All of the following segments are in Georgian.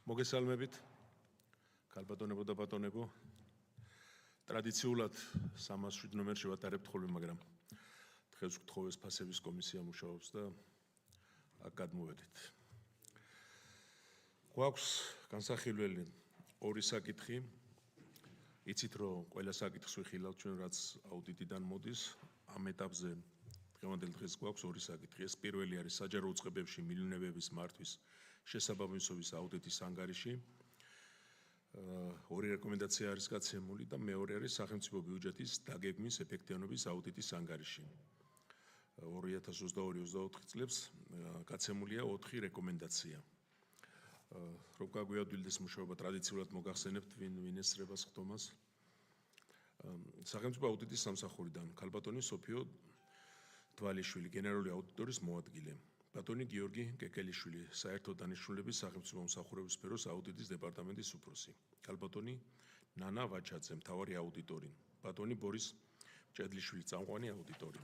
მოგესალმებით, ქალბატონებო და ბატონებო. ტრადიციულად 307 ნომერში ვატარებთ ხოლმე, მაგრამ დღეს გთხოვეს ფასების კომისია მუშაობს და აქ გადმოვედით. გვაქვს განსახილველი ორი საკითხი. იცით, რომ ყველა საკითხს ვიხილავთ ჩვენ, რაც აუდიტიდან მოდის. ამ ეტაპზე დღევანდელ დღეს გვაქვს ორი საკითხი. ეს პირველი არის საჯარო უწყებებში მილიონებების მართვის შესაბამისობის აუდიტის ანგარიში. ორი რეკომენდაცია არის გაცემული და მეორე არის სახელმწიფო ბიუჯეტის დაგეგმვის ეფექტიანობის აუდიტის ანგარიში. 2022-24 წლებს გაცემულია 4 რეკომენდაცია. რომ გაგვიადვილდეს მუშაობა, ტრადიციულად მოგახსენებთ ვინ ესწრება ხდომას. სახელმწიფო აუდიტის სამსახურიდან ქალბატონი სოფიო დვალიშვილი, გენერალური აუდიტორის მოადგილე. ბატონი გიორგი კეკელიშვილი, საერთო დანიშნულების სახელმწიფო მომსახურების სფეროს აუდიტის დეპარტამენტის უფროსი. ქალბატონი ნანა ვაჩაძე, მთავარი აუდიტორი. ბატონი ბორის ჭედლიშვილი, წამყვანი აუდიტორი.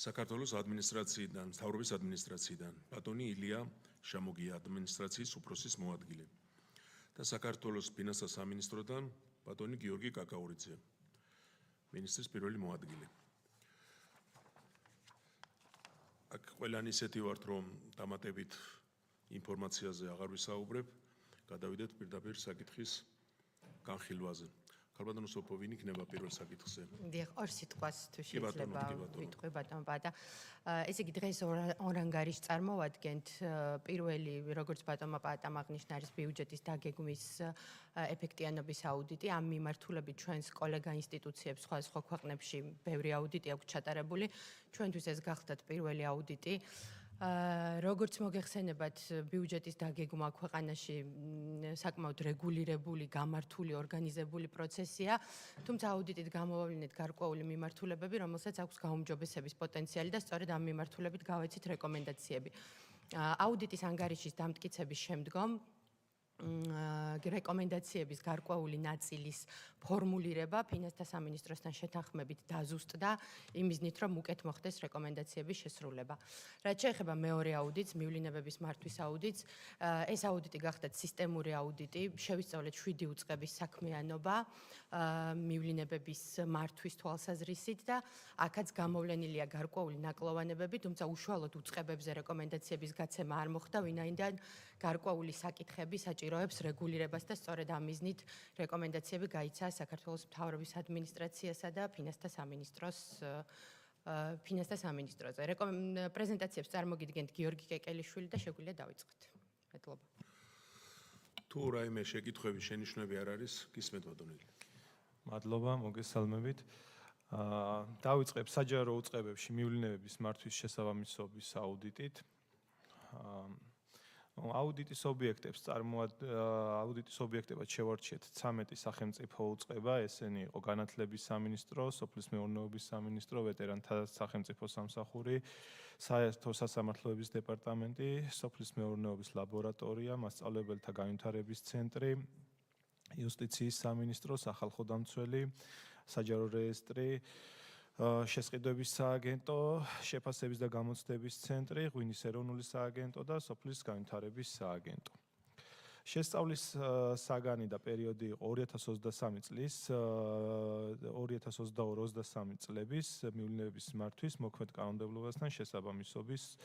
საქართველოს ადმინისტრაციიდან, მთავრობის ადმინისტრაციიდან ბატონი ილია შამოგია, ადმინისტრაციის უფროსის მოადგილე. და საქართველოს ფინანსთა სამინისტროდან ბატონი გიორგი კაკაურიძე, მინისტრის პირველი მოადგილე. აქ ყველანი ისეთი ვართ, რომ დამატებით ინფორმაციაზე აღარ ვისაუბრებ, გადავიდეთ პირდაპირ საკითხის განხილვაზე. ქალბატონო სოფო, ვინ იქნება პირველ საკითხზე? დიახ, ორ სიტყვას თუ შეიძლება ვიტყვი ბატონო ბადა. ესე იგი დღეს ორ ანგარიშს წარმოვადგენთ. პირველი, როგორც ბატონმა პატამ აღნიშნა, არის ბიუჯეტის დაგეგმვის ეფექტიანობის აუდიტი. ამ მიმართულებით ჩვენს კოლეგა ინსტიტუციებს სხვადასხვა ქვეყნებში ბევრი აუდიტი აქვს ჩატარებული. ჩვენთვის ეს გახლდათ პირველი აუდიტი. როგორც მოგეხსენებათ, ბიუჯეტის დაგეგმა ქვეყანაში საკმაოდ რეგულირებული, გამართული, ორგანიზებული პროცესია, თუმცა აუდიტით გამოვავლინეთ გარკვეული მიმართულებები, რომელსაც აქვს გაუმჯობესების პოტენციალი და სწორედ ამ მიმართულებით გავეცით რეკომენდაციები. აუდიტის ანგარიშის დამტკიცების შემდგომ რეკომენდაციების გარკვეული ნაწილის ფორმულირება ფინანსთა სამინისტროსთან შეთანხმებით დაზუსტდა იმ მიზნით, რომ უკეთ მოხდეს რეკომენდაციების შესრულება. რაც შეეხება მეორე აუდიტს, მივლინებების მართვის აუდიტს, ეს აუდიტი გახდათ სისტემური აუდიტი, შევისწავლეთ 7 უწყების საქმიანობა მივლინებების მართვის თვალსაზრისით და აქაც გამოვლენილია გარკვეული ნაკლოვანებები, თუმცა უშუალოდ უწყებებზე რეკომენდაციების გაცემა არ მოხდა, ვინაიდან გარკვეული საკითხები საჭიროებს რეგულირებას და სწორედ ამ მიზნით რეკომენდაციები გაიცა საქართველოს მთავრობის ადმინისტრაციასა და ფინანსთა სამინისტროზე. პრეზენტაციებს წარმოგიდგენთ გიორგი კეკელიშვილი და შეგვიძლია დავიწყოთ. მადლობა. თუ რაიმე შეკითხვები, შენიშვნები არ არის, გისმენთ ბატონელი. მადლობა, მოგესალმებით. დავიწყებ საჯარო უწყებებში მივლინებების მართვის შესაბამისობის აუდიტით. აუდიტის ობიექტებად შევარჩიეთ 13 სახელმწიფო უწყება, ესენი იყო განათლების სამინისტრო, სოფლის მეურნეობის სამინისტრო, ვეტერანთა სახელმწიფო სამსახური, საერთო სასამართლოების დეპარტამენტი, სოფლის მეურნეობის ლაბორატორია, მასწავლებელთა განვითარების ცენტრი, იუსტიციის სამინისტრო, სახალხო დამცველი, საჯარო რეესტრი, შესყიდვების სააგენტო, შეფასების და გამოცდების ცენტრი, ღვინის ეროვნული სააგენტო და სოფლის განვითარების სააგენტო. შესწავლის საგანი და პერიოდი იყო 2023 წლის 2022-23 წლების მივლინებების მართვის მოქმედ კანონმდებლობასთან შესაბამისობის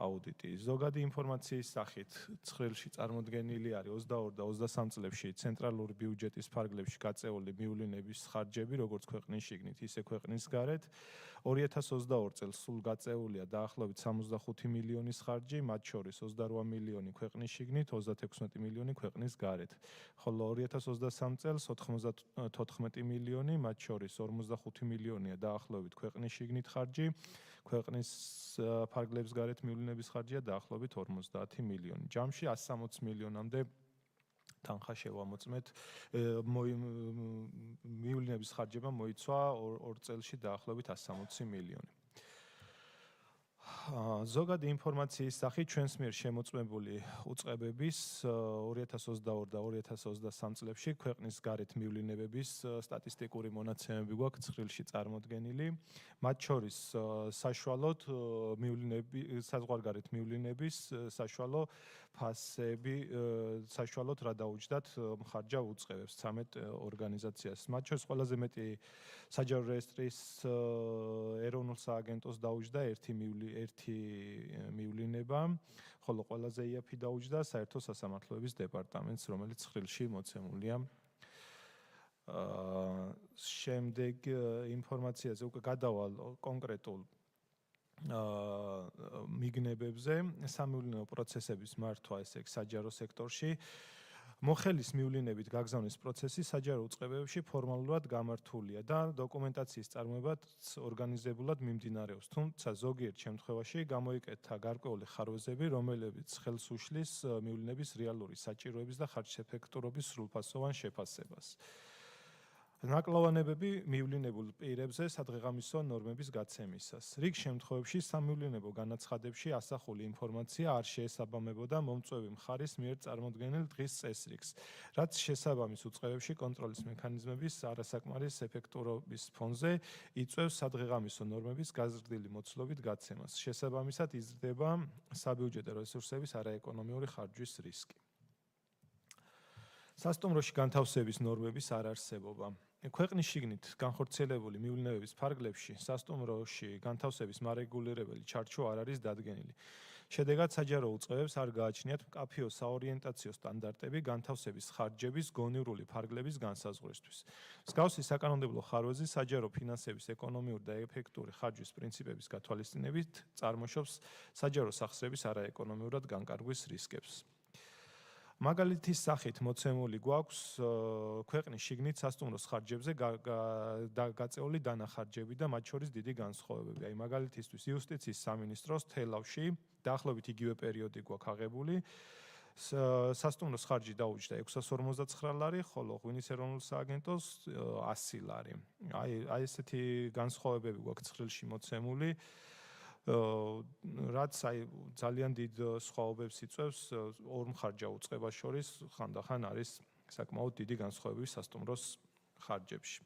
აუდიტი. ზოგადი ინფორმაციის სახით ცხრილში წარმოდგენილი არის 22 და 23 წლებში ცენტრალური ბიუჯეტის ფარგლებში გაწეული მივლინების ხარჯები, როგორც ქვეყნის შიგნით, ისე ქვეყნის გარეთ. 2022 წელს სულ გაწეულია დაახლოებით 65 მილიონის ხარჯი, მათ შორის 28 მილიონი ქვეყნის შიგნით, 36 მილიონი ქვეყნის გარეთ. ხოლო 2023 წელს 94 მილიონი, მათ შორის 45 მილიონია დაახლოებით ქვეყნის შიგნით ხარჯი, ქვეყნის ფარგლებს გარეთ მივლინების ხარჯია დაახლოებით 50 მილიონი. ჯამში 160 მილიონამდე თანხა შევამოწმეთ. მივლინების ხარჯება მოიცვა 2 წელში დაახლოებით 160 მილიონი. ზოგადი ინფორმაციის სახით ჩვენს მიერ შემოწმებული უწყებების 2022 და 2023 წლებში ქვეყნის გარეთ მივლინებების სტატისტიკური მონაცემები გვაქვს ცხრილში წარმოდგენილი. მათ შორის საშუალოდ საზღვარგარეთ მივლინების საშუალო ფასები საშუალოდ რა დაუჯდათ მხარჯა უწყებებს 13 ორგანიზაციას. მათ შორის ყველაზე მეტი საჯარო რეესტრის ეროვნულ სააგენტოს დაუჯდა ერთი მივლინება, ხოლო ყველაზე იაფი დაუჯდა საერთო სასამართლოების დეპარტამენტს, რომელიც ცხრილში მოცემულია. შემდეგ ინფორმაციაზე უკვე გადავალ კონკრეტულ მიგნებებზე, სამივლინო პროცესების მართვა, ესე იგი საჯარო სექტორში. მოხელის მივლინებით გაგზავნის პროცესი საჯარო უწყებებში ფორმალურად გამართულია და დოკუმენტაციის წარმოებაც ორგანიზებულად მიმდინარეობს. თუმცა ზოგიერთ შემთხვევაში გამოიკეთა გარკვეული ხარვეზები, რომლებიც ხელს უშლის მივლინების რეალური საჭიროების და ხარჯშეფექტურობის სრულფასოვან შეფასებას. ნაკლოვანებები მივლინებულ პირებზე სადღეღამისო ნორმების გაცემისას. რიგ შემთხვევებში სამივლინებო განაცხადებში ასახული ინფორმაცია არ შეესაბამებოდა მომწვევი მხარის მიერ წარმოდგენილ დღის წესრიგს, რაც შესაბამის უწყებებში კონტროლის მექანიზმების არასაკმარის ეფექტურობის ფონზე იწვევს სადღეღამისო ნორმების გაზრდილი მოცულობით გაცემას. შესაბამისად იზრდება საბიუჯეტო რესურსების არაეკონომიური ხარჯვის რისკი. სასტუმროში განთავსების ნორმების არარსებობა. ქვეყნის შიგნით განხორციელებული მივლინებების ფარგლებში სასტუმროში განთავსების მარეგულირებელი ჩარჩო არ არის დადგენილი. შედეგად საჯარო უწყებებს არ გააჩნიათ მკაფიო საორიენტაციო სტანდარტები განთავსების ხარჯების გონივრული ფარგლების განსაზღვრისთვის. მსგავსი საკანონმდებლო ხარვეზი საჯარო ფინანსების ეკონომიური და ეფექტური ხარჯვის პრინციპების გათვალისწინებით წარმოშობს საჯარო სახსრების არაეკონომიურად განკარგვის რისკებს. მაგალითის სახით მოცემული გვაქვს ქვეყნის შიგნით სასტუმროს ხარჯებზე გაწეული დანახარჯები და მათ შორის დიდი განსხვავებები. აი მაგალითისთვის იუსტიციის სამინისტროს თელავში დაახლოებით იგივე პერიოდი გვაქვს აღებული. სასტუმროს ხარჯი დაუჯდა 659 ლარი, ხოლო ღვინის ეროვნულ სააგენტოს 100 ლარი. აი ესეთი განსხვავებები გვაქვს ცხრილში მოცემული. რაც ძალიან დიდ სხვაობებს იწვევს ორ მხარჯა უწყებას შორის, ხანდახან არის საკმაოდ დიდი განსხვავებები სასტუმროს ხარჯებში.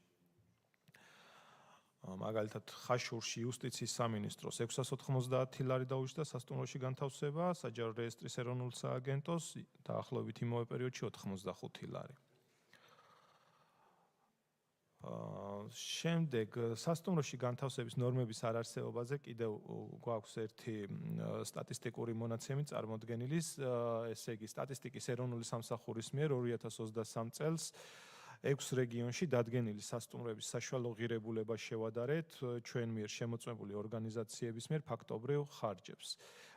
მაგალითად, ხაშურში იუსტიციის სამინისტროს 690 ლარი დაუჯდა სასტუმროში განთავსება, საჯარო რეესტრის ეროვნულ სააგენტოს დაახლოებით იმავე პერიოდში 85 ლარი. შემდეგ სასტუმროში განთავსების ნორმების არარსებობაზე კიდევ გვაქვს ერთი სტატისტიკური მონაცემი წარმოდგენილი, ესე იგი სტატისტიკის ეროვნული სამსახურის მიერ 2023 წელს 6 რეგიონში დადგენილი სასტუმრების საშუალო ღირებულება შევადარეთ ჩვენ მიერ შემოწმებული ორგანიზაციების მიერ ფაქტობრივ ხარჯებს.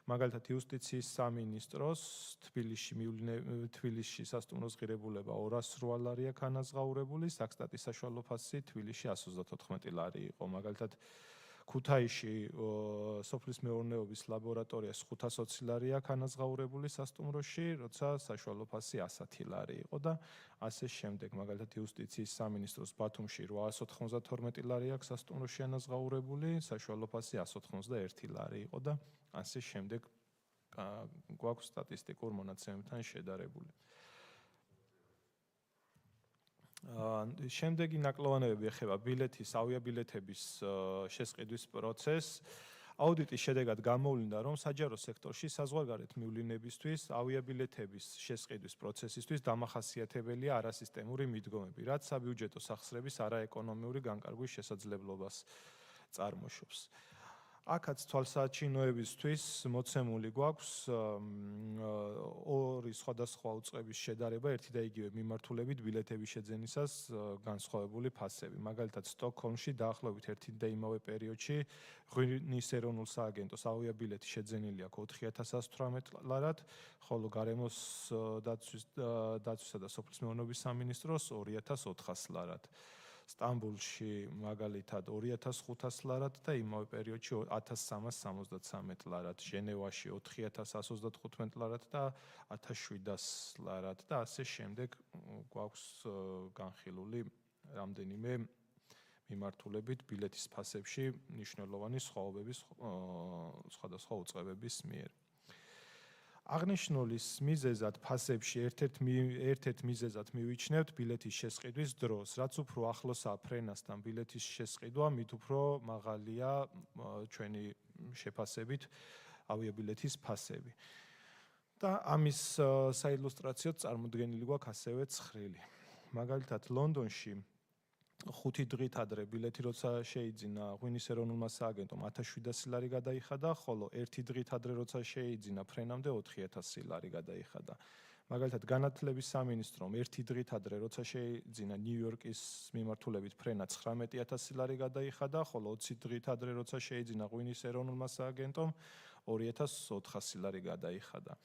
მაგალითად იუსტიციის სამინისტროს თბილისში სასტუმროს ღირებულება 208 ლარია განაზღაურებული, საქსტატის საშუალო ფასი თბილისში 134 ლარი იყო. მაგალითად ქუთაისში სოფლის მეურნეობის ლაბორატორიას 520 ლარია განაზღაურებული სასტუმროში, როცა საშუალო ფასი 110 ლარი იყო და ასე შემდეგ. მაგალითად იუსტიციის სამინისტროს ბათუმში 892 ლარი აქვს სასტუმროში განაზღაურებული, საშუალო ფასი 191 ლარი იყო და ასე შემდეგ გვაქვს სტატისტიკურ მონაცემებთან შედარებული. შემდეგი ნაკლოვანებები ეხება ბილეთის, ავიაბილეთების შესყიდვის პროცესს. აუდიტის შედეგად გამოვლინდა, რომ საჯარო სექტორში საზღვარგარეთ მივლინებისთვის ავიაბილეთების შესყიდვის პროცესისთვის დამახასიათებელია არასისტემური მიდგომები, რაც საბიუჯეტო სახსრების არაეკონომიური განკარგვის შესაძლებლობას წარმოშობს. აქაც თვალსაჩინოებისთვის მოცემული გვაქვს ორი სხვადასხვა უწყების შედარება ერთი და იგივე მიმართულებით ბილეთების შეძენისას განსხვავებული ფასები. მაგალითად სტოკჰოლმში დაახლოებით ერთი და იმავე პერიოდში ღვინის ეროვნულ სააგენტოს ავიაბილეთი შეძენილი აქვს 4118 ლარად, ხოლო გარემოს დაცვისა და სოფლის მეურნეობის სამინისტროს 2400 ლარად. სტამბოლში მაგალითად 2500 ლარად და იმავე პერიოდში 1373 ლარად, ჟენევაში 4135 ლარად და 1700 ლარად და ასე შემდეგ გვაქვს განხილული რამდენიმე მიმართულებით ბილეთის ფასებში მნიშვნელოვანი სხვაობების სხვადასხვა უწყებების მიერ. აღნიშნულის მიზეზად ფასებში ერთ-ერთ მიზეზად მივიჩნევთ ბილეთის შესყიდვის დროს, რაც უფრო ახლოსაა ფრენასთან ბილეთის შესყიდვა, მით უფრო მაღალია ჩვენი შეფასებით ავიაბილეთის ფასები. და ამის საილუსტრაციოდ წარმოდგენილი გვაქვს ასევე ცხრილი. მაგალითად, ლონდონში 5 დღით ადრე ბილეთი როცა შეიძინა ღვინის ეროვნულმა სააგენტომ 1700 ლარი გადაიხადა, ხოლო 1 დღით ადრე როცა შეიძინა ფრენამდე 4000 ლარი გადაიხადა. მაგალითად, განათლების სამინისტრომ 1 დღით ადრე როცა შეიძინა ნიუ-იორკის მიმართულებით ფრენა 19000 ლარი გადაიხადა, ხოლო 20 დღით ადრე როცა შეიძინა ღვინის ეროვნულმა სააგენტომ 2400 ლარი გადაიხადა.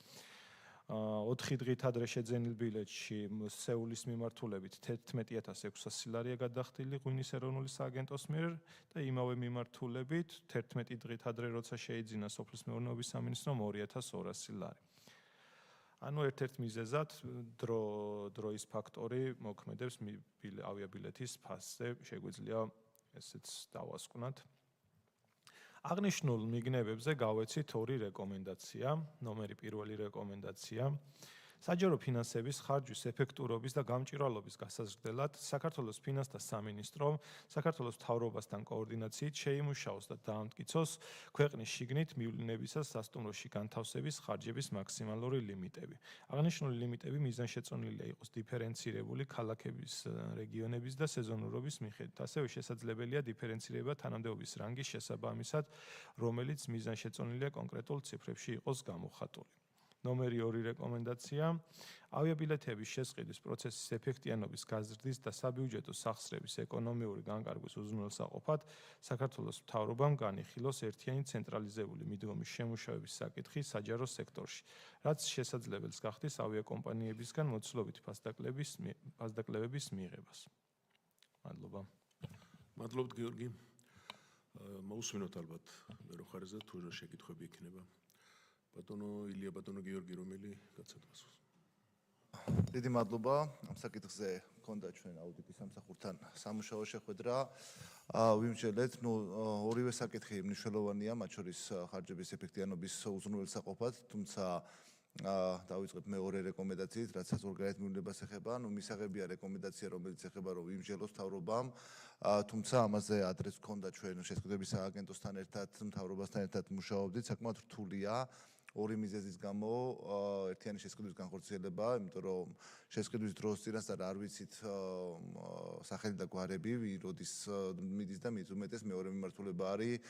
4 დღით ადრე შეძენილ ბილეთში სეულის მიმართულებით 11600 ლარია გადახდილი ღვინის ეროვნული სააგენტოს მიერ და იმავე მიმართულებით 11 დღით ადრე როცა შეიძინა სოფლის მეურნეობის სამინისტრომ 2200 ლარი. ანუ ერთ-ერთ მიზეზად დროის ფაქტორი მოქმედებს ავიაბილეთის ფასზე, შეგვიძლია ესეც დავასკვნათ. აღნიშნულ მიგნებებზე გავეცით 2 რეკომენდაცია. ნომერი პირველი რეკომენდაცია. საჯარო ფინანსების ხარჯვის ეფექტურობის და გამჭვირვალობის გასაზრდელად საქართველოს ფინანსთა სამინისტრომ საქართველოს მთავრობასთან კოორდინაციით შეიმუშაოს და დაამტკიცოს ქვეყნის შიგნით მივლინებისას სასტუმროში განთავსების ხარჯების მაქსიმალური ლიმიტები. აღნიშნული ლიმიტები მიზანშეწონილია იყოს დიფერენცირებული ქალაქების, რეგიონების და სეზონურობის მიხედვით. ასევე შესაძლებელია დიფერენცირება თანამდებობის რანგის შესაბამისად, რომელიც მიზანშეწონილია კონკრეტულ ციფრებში იყოს გამოხატული. ნომერი 2 რეკომენდაცია. ავიაბილეთების შესყიდვის პროცესის ეფექტიანობის გაზრდის და საბიუჯეტო სახსრების ეკონომიური განკარგვის უზრუნველსაყოფად საქართველოს მთავრობამ განიხილოს ერთიანი ცენტრალიზებული მიდგომის შემუშავების საკითხი საჯარო სექტორში, რაც შესაძლებელს გახდის ავიაკომპანიებისგან მოცულობითი ფასდაკლებების მიღებას. მადლობა. მადლობთ გიორგი. მოусმინოთ ალბათ მერო ხარზე თუ შეკითხვები იქნება. ბატონო ილია, ბატონო გიორგი, რომელი გაცადვას? დიდი მადლობა. ამ საკითხზე მქონდა ჩვენ აუდიტის სამსახურთან სამუშაო შეხვედრა. ვიმსჯელეთ, ორივე საკითხი მნიშვნელოვანია, მათ შორის ხარჯების ეფექტიანობის უზრუნველსაყოფად, თუმცა დავიწყებ მეორე რეკომენდაციით, რასაც ორგანიზმის მივლინებას ეხება, მისაღებია რეკომენდაცია, რომელიც ეხება რომ ვიმსჯელოს მთავრობამ, თუმცა ამაზე ადრეს მქონდა ჩვენ შესყიდვების სააგენტოსთან ერთად, მთავრობასთან ერთად მუშაობდით, საკმაოდ რთულია. ორი მიზეზის გამო ერთიანი შესყიდვის განხორციელება, იმიტომ რომ შესყიდვის დროს წინასწარ არ ვიცით სახელი და გვარები, როდის მიდის და მით უმეტეს მეორე მიმართულება არის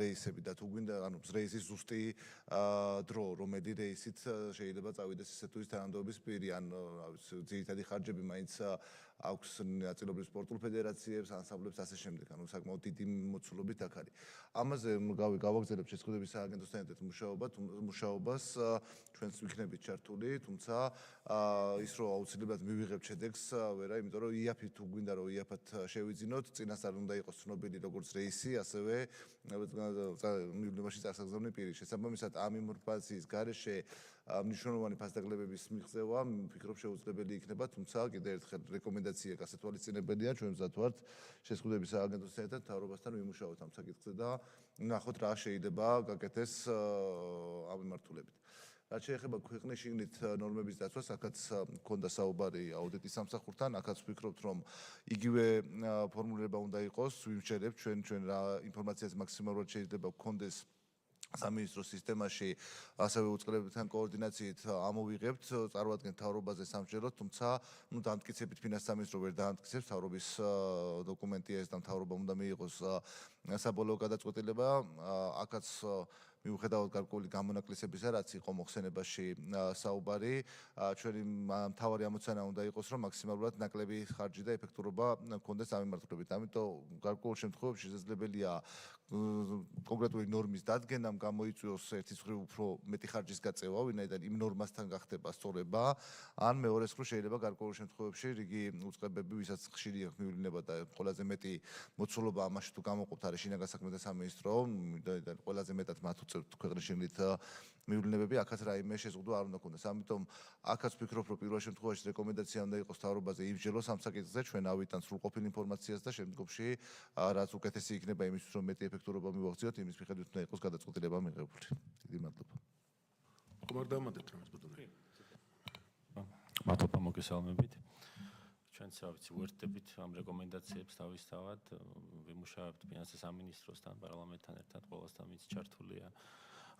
რეისები და თუ გვინდა ანუ რეისის ზუსტი დრო, რომელი რეისით შეიძლება წავიდეს ისე თუ ის თანამდებობის პირი, ან ძირითადი ხარჯები მაინც აქვს ნაწილობრივ სპორტულ ფედერაციებს, ანსამბლებს ასე შემდეგ, ანუ საკმაოდ დიდი მოცულობით აქ არის. ამაზე გავაგზავნებთ შესყიდვების სააგენტოსთან ერთად მუშაობას, ჩვენც ვიქნებით ჩართული, თუმცა ის რომ აუცილებლად მივიღებთ შედეგს, ვერა, იმიტომ რომ იაფი თუ გვინდა რომ იაფად შევიძინოთ, წინასწარ უნდა იყოს ცნობილი როგორც რეისი, ასევე მივლინებაში წარსაგზავნილი პირი. შესაბამისად, ამ ინფორმაციის გარეშე მნიშვნელოვანი ფასდაკლებების მიღწევა, ვფიქრობ შეუძლებელი იქნება, თუმცა კიდევ ერთხელ რეკომენდაცია გასათვალისწინებელია, ჩვენ მზად ვართ შესყიდვების სააგენტოსთან ერთად მთავრობასთან ვიმუშაოთ ამ საკითხზე და ნახოთ რა შეიძლება გაკეთდეს ამ მიმართულებით. რაც შეეხება ქვეყნის შიგნით ნორმების დაცვას, აქაც მქონდა საუბარი აუდიტის სამსახურთან, აქაც ვფიქრობთ, რომ იგივე ფორმულირება უნდა იყოს, ვიმსჯელებთ ჩვენ რა ინფორმაციას მაქსიმალურად შეიძლება გქონდეს სამინისტროს სისტემაში, ასევე უწყებებთან კოორდინაციით ამოვიღებთ, წარმოადგენთ მთავრობაზე სამსჯელოთ, თუმცა დამტკიცებით ფინანსთა სამინისტრო ვერ დაამტკიცებს, მთავრობის დოკუმენტია ეს და მთავრობამ უნდა მიიღოს საბოლოო გადაწყვეტილება, აქაც მიუხედავად გარკვეული გამონაკლისებისა, რაც იყო მოხსენებაში საუბარი, ჩვენი მთავარი ამოცანა უნდა იყოს, რომ მაქსიმალურად ნაკლები ხარჯი და ეფექტურობა მქონდეს ამ მიმართულებით. ამიტომ გარკვეულ შემთხვევებში შესაძლებელია კონკრეტული ნორმის დადგენამ გამოიწვიოს ერთის მხრივ უფრო მეტი ხარჯის გაწევა, ვინაიდან იმ ნორმასთან გახდება სწორება, ან მეორეს მხრივ შეიძლება გარკვეულ შემთხვევებში რიგი უწყებები, ვისაც ხშირი აქვს მივლინება და ყველაზე მეტი მოცულობა ამაში თუ გამოყოფთ არის შინაგან საქმეთა სამინისტრო და ყველაზე მეტად მათ უწევთ ქვეყნის შიგნით მივლინებები, აქაც რაიმე შეზღუდვა არ უნდა ქონდეს. ამიტომ აქაც ვფიქრობ, რომ პირველ შემთხვევაში რეკომენდაცია უნდა იყოს მთავრობაზე იმსჯელოს ამ საკითხზე, ჩვენ ავიტან სრულყოფილ ინფორმაციას და შემდგომში რაც უკეთესი იქნება იმისთვის, რომ მეტი ეფექტურობა მივაღწიოთ, იმის მიხედვით უნდა იყოს გადაწყვეტილება მიღებული. დიდი მადლობა. ხომ არ დამატებთ რამეს ბატონო? მადლობა მოგესალმებით. ჩვენც რა ვიცი, ვერთდებით ამ რეკომენდაციებს თავისთავად, ვიმუშავებთ ფინანსთა სამინისტროსთან, პარლამენტთან ერთად, ყველასთან ვინც ჩართულია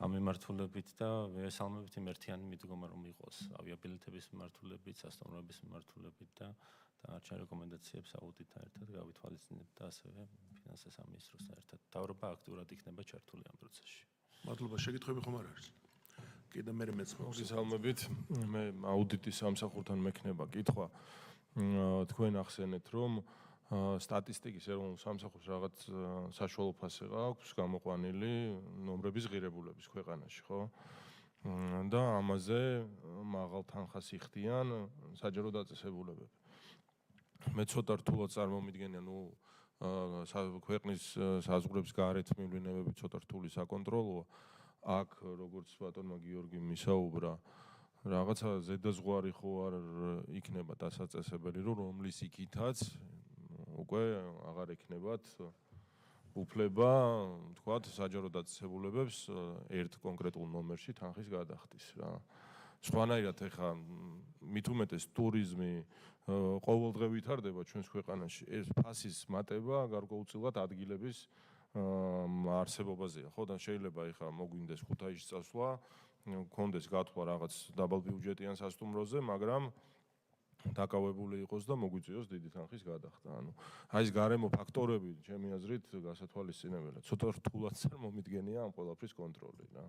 ამ მიმართულებით და ვესალმებით იმ ერთიანი მიდგომა, რომ იყოს ავიაბილეთების მიმართულებით, სასტუმროების მიმართულებით და დანარჩენ რეკომენდაციებს აუდიტთან ერთად გავითვალისწინებთ და ასევე ფინანსთა სამინისტროსთან ერთად. მთავრობა აქტიურად იქნება ჩართული ამ პროცესში. მადლობა, შეკითხვები ხომ არ არის? კიდე მე მეც მოგესალმებით. მე აუდიტის სამსახურთან მექნება კითხვა. თქვენ ახსენეთ, რომ სტატისტიკის ეროვნულ სამსახურს რაღაც საშუალო ფასი აქვს გამოყვანილი ნომრების ღირებულების ქვეყანაში, ხო? და ამაზე მაღალ თანხას იხდიან საჯარო დაწესებულებები. მე ცოტა რთულად წარმომიდგენია, ქვეყნის საზღვრებს გარეთ მივლინებები ცოტა რთული საკონტროლოა. აქ როგორც ბატონმა გიორგიმ ისაუბრა, რაღაცა ზედაზღვარი ხო არ იქნება დასაწესებელი, რომლის იქითაც უკვე აღარ ექნებათ უფლება, თქვათ, საჯარო დაწესებულებებს ერთ კონკრეტულ ნომერში თანხის გადახდის რა. სხვანაირად ეხა მით უმეტეს ტურიზმი ყოველდღე ვითარდება ჩვენს ქვეყანაში. ეს ფასის მატება გარკვეულწილად ადგილების არსებობაზეა, ხო და შეიძლება ეხა მოგვინდეს ქუთაისში წასვლა, კონდეს გათვლა რაღაც დაბალბიუჯეტიან სასტუმროზე, მაგრამ დაკავებული იყოს და მოგვიწევს დიდი თანხის გადახდა. აი ეს გარემო ფაქტორები, ჩემი აზრით, გასათვალისწინებელია. ცოტა რთულად წარმომიდგენია ამ ყველაფრის კონტროლი რა.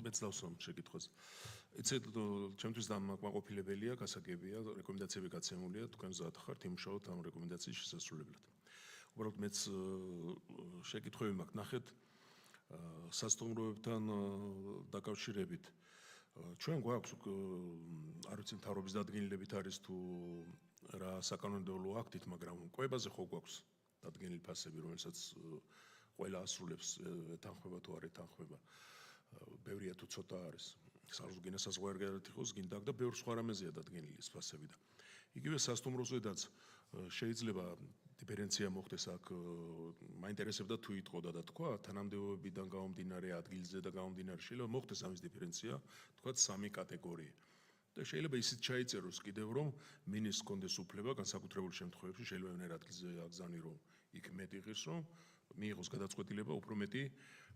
მეც დავსვამ შეკითხვას. იცით, ჩემთვის დამაკმაყოფილებელია, გასაგებია, რეკომენდაციები გაცემულია, თქვენ ზად ხართ იმუშაოთ ამ რეკომენდაციის შესასრულებლად. უბრალოდ მეც შეკითხვები მაქვს ნახეთ სასტუმროებთან დაკავშირებით. ჩვენ გვაქვს არ ვიცი მთავრობის დადგენილებით არის თუ რა საკანონმდებლო აქტით, მაგრამ კვებაზე ხო გვაქვს დადგენილი ფასები, რომელსაც ყველა ასრულებს, ეთანხმება თუ არ ეთანხმება. ბევრია თუ ცოტა არის. საზღვარგარეთ საზღვარგარეთ იყოს გინდა და ბევრ სხვა რამეზეა დადგენილი ეს ფასები და იგივე სასტუმროზედაც შეიძლება დიფერენცია მოხდეს აქ მაინტერესებდა თუ იტყოდა და თქვა თანამდებობებიდან გამომდინარე ადგილზე და გამომდინარე შეიძლება მოხდეს ამის დიფერენცია თქვა სამი კატეგორია და შეიძლება ისიც ჩაიწეროს კიდევ რომ მინისტრს კონდეს უფლება განსაკუთრებულ შემთხვევებში შეიძლება ვინერ ადგილზე აგზანი რომ იქ მეტი ღირს რომ მიიღოს გადაწყვეტილება უფრო მეტი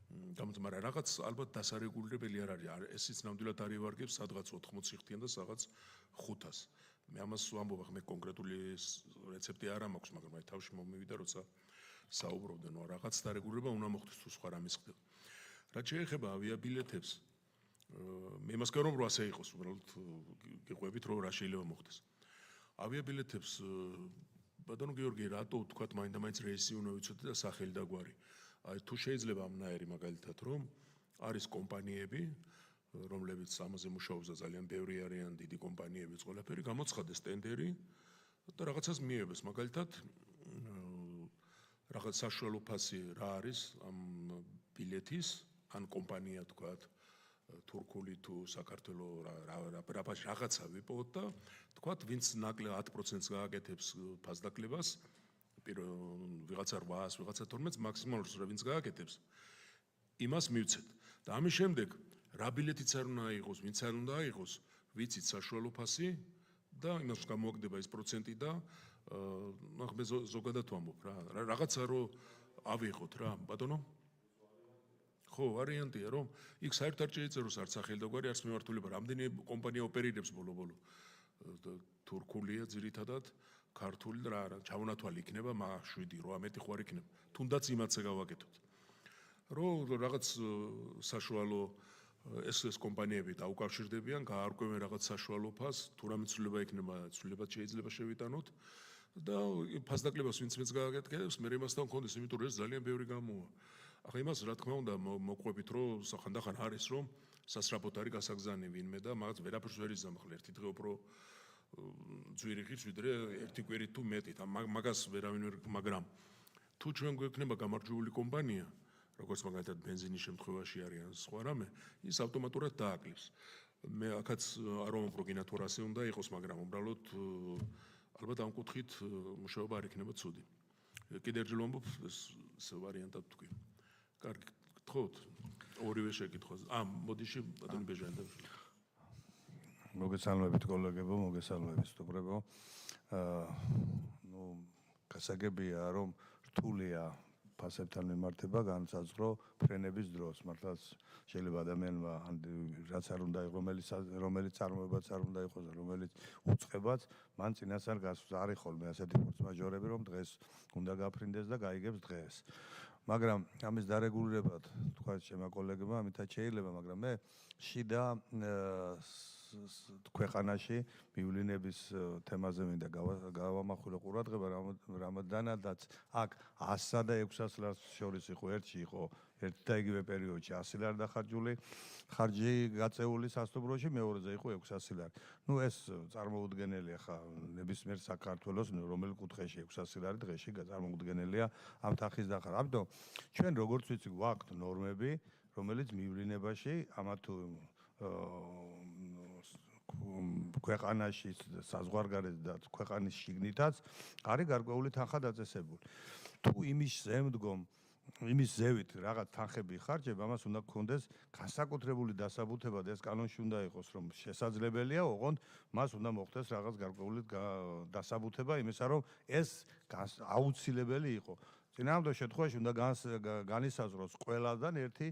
მაგრამ რაღაც ალბათ დასარეგულირებელი არ არის ესიც ნამდვილად არ ივარგებს სადღაც 80 ხთიან და სადღაც 500 მე ამას ვამბობ მე კონკრეტული რეცეპტი არ მაქვს მაგრამ აი თავში მომივიდა როცა საუბრობდნენ რომ რაღაც დარეგულირება უნდა მოხდეს თუ სხვა რამის ხდება რაც შეეხება ავიაბილეთებს მე მასკა რომ ასე იყოს უბრალოდ გიყვებით რომ რა შეიძლება მოხდეს ავიაბილეთებს ბატონო გიორგი რატო თქვათ მაინდა-მაინც რეისი უნდა ვიცოდე და სახელი და გვარი აი თუ შეიძლება ამნაირი მაგალითად რომ არის კომპანიები რომლებიც ამაზე მუშაობს და ძალიან ბევრი არიან დიდი კომპანიებიც ყველაფერი გამოცხადდეს ტენდერი და რაღაცას მიიღებს მაგალითად რაღაც საშუალო ფასი რა არის ამ ბილეთის ან კომპანია თქვათ თურქული თუ საქართველოს რაღაცა ვიპოვოთ და თქვათ ვინც ნაკლებ 10%-ს გააკეთებს ფასდაკლებას ვიღაცა 800-ს, ვიღაცა 12-ს მაქსიმალურს რა ვინც გააკეთებს. იმას მივცეთ. და ამის შემდეგ რა ბილეთიც არ უნდა აიღოს, ვინც არ უნდა აიღოს, ვიცით საშუალო ფასი და იმას გამოაგდება ეს პროცენტი და ნახ მე ზოგადად ვამბობ რა. რაღაცა რო ავიღოთ რა, ბატონო? ხო, ვარიანტია რომ იქ საერთოდ არ შეიწეროს არც სახელი და გვარი, არც მიმართულება. რამდენი კომპანია ოპერირებს ბოლო-ბოლო. თურქულია ძირითადად ქართული და რა ჩაუნათვალი იქნება მაგ 7-8 ხო არ იქნება თუნდაც იმათზე გავაკეთოთ რომ რაღაც საშუალო ეს კომპანიები დაუკავშირდებიან გაარკვევენ რაღაც საშუალო ფასს თუ რამე ცვლილება იქნება ცვლილებაც შეიძლება შევიტანოთ და ფასდაკლებას ვინც მეც გააკეთებს მე იმასთან მქონდეს იმიტომ რომ ეს ძალიან ბევრი გამოვა ახლა იმას რა თქმა უნდა მოყვებით რომ ხანდახან არის რომ სასწრაფოდ არის გასაგზანი ვინმე და მაგაც ვერაფერს ვერ იზამ ახლა ერთი დღე უფრო ძვირი ღირს ვიდრე ერთი კვირით თუ მეტით. მაგას ვერავინ ვერ, მაგრამ თუ ჩვენ გვექნება გამარჯვებული კომპანია, როგორც მაგალითად ბენზინის შემთხვევაში არიან სხვა რამე, ის ავტომატურად დააკლებს. მე აქაც არ ვამბობ თუ რასე უნდა იყოს, მაგრამ უბრალოდ ალბათ ამ კუთხით მუშაობა არ იქნება ცუდი. კიდევ ერთხელ ვამბობ, ეს ვარიანტად თქვი. კარგი, გთხოვთ, ორივე შეკითხვა. მოდიში ბატონი ბეჟანი. მოგესალმებით კოლეგებო, მოგესალმებით სტუმრებო. გასაგებია რომ რთულია ფასებთან მიმართება განსაზღვრო ფრენების დროს. მართლაც შეიძლება ადამიანმა რაც არ უნდა იყოს, რომელიც წარმოებაც არ უნდა იყოს, რომელიც უწყებაც, მან წინასწარ გასვლა არის ხოლმე ასეთი ფორს-მაჟორები, რომ დღეს უნდა გაფრინდეს და გაიგებს დღეს. მაგრამ ამის დარეგულირებად, თქვა ჩემმა კოლეგებმა, ამითაც შეიძლება, მაგრამ მე შიდა ქვეყანაში მივლინების თემაზე მინდა გავამახვილო ყურადღება, რამადანაც აქ 100 და 600 ლარს შორის იყო, ერთში იყო ერთ და იგივე პერიოდში 100 ლარი დახარჯული, ხარჯი გაწეული სასტუმროში, მეორეზე იყო 600 ლარი. ეს წარმოუდგენელია ხა ნებისმიერ საქართველოს რომელ კუთხეში 600 ლარი დღეში წარმოუდგენელია ამ თახის დახარჯვა. ამიტომ ჩვენ როგორც ვიცი გვაქვს ნორმები, რომელიც მივლინებაში ამა თუ ქვეყანაში საზღვარგარეთ და ქვეყანის შიგნითაც არის გარკვეული თანხა დაწესებული. თუ იმის ზემდგომ იმის ზევით რაღაც თანხები ხარჯება, ამას უნდა გქონდეს განსაკუთრებული დასაბუთება და ეს კანონში უნდა იყოს, რომ შესაძლებელია, ოღონდ მას უნდა მოხდეს რაღაც გარკვეული დასაბუთება იმისა, რომ ეს აუცილებელი იყო. წინააღმდეგ შემთხვევაში უნდა განისაზღვროს ყველასთან ერთი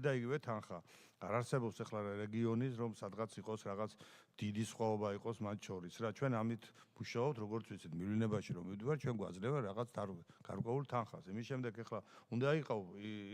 და იგივე თანხა. არ არსებობს ახლა რეგიონის რომ სადღაც იყოს რაღაც დიდი სხვაობა იყოს მათ შორის. რა ჩვენ ამით ვმუშაობთ, როგორც ვიცით, მივლინებაში რომ მივდივარ, ჩვენ გვაძლევა რაღაც გარკვეულ თანხას. იმის შემდეგ ახლა უნდა